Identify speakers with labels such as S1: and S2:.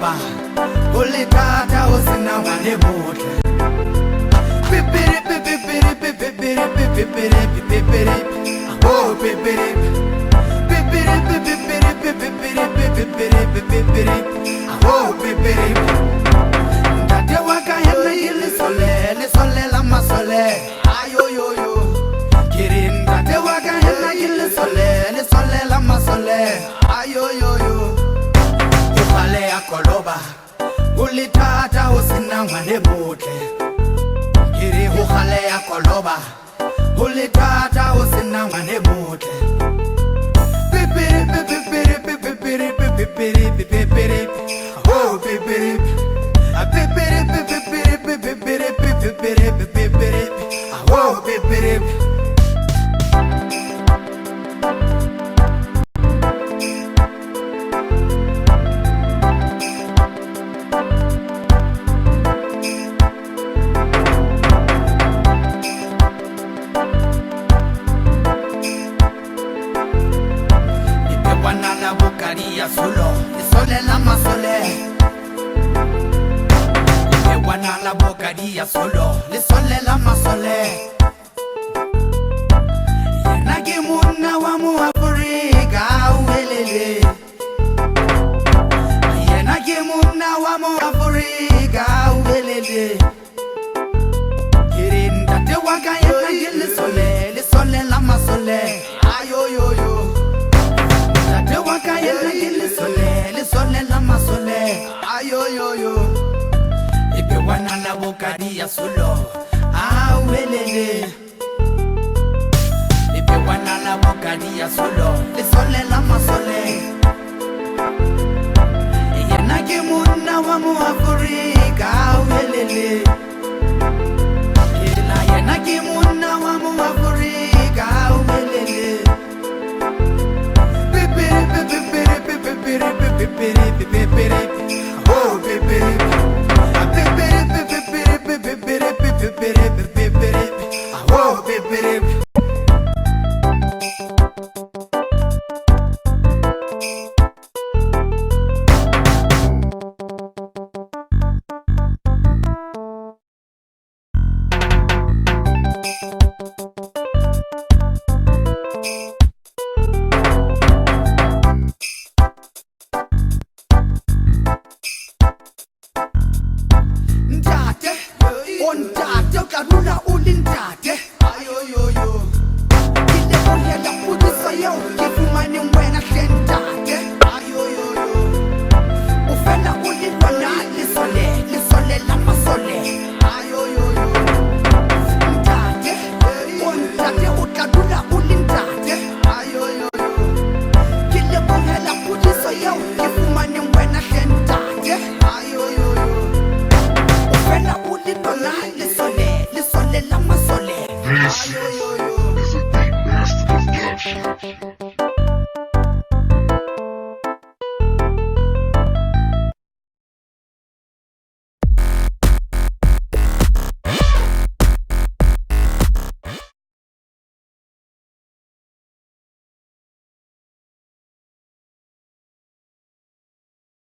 S1: koloba ulitata usina ngane muhle pipiri pipiri pipiri pipiri pipiri oh pipiri pipiri pipiri pipiri pipiri pipiri oh pipiri ndate wakayena yile sole la masole ayo yo yo kirin ndate wakayena yile sole la masole ayo yo yo ufale ya koloba ulitata usina ngane muhle kiri ufale ya koloba ulitata usina ngane muhle pipiri pipiri pipiri pipiri pipiri oh pipiri pipiri pipiri pipiri pipiri pipiri oh pipiri la bocaría solo, sole la masole. Le guana la bocaría solo, le sole la masole. Yena kimuna wa mu Afrika welele. Yena kimuna wa mu Afrika welele. Kirinda te waka yena le sole la masole. Ayo yo yo. Le sole la masole ayo yo yo ipe wana la bocaría solo ah welele ipe wana la bocaría solo le sole la masole yena ke muna wa mu Afrika welele yena ke muna wa mu Afrika welele pipiri pipiri pipiri pipiri pipiri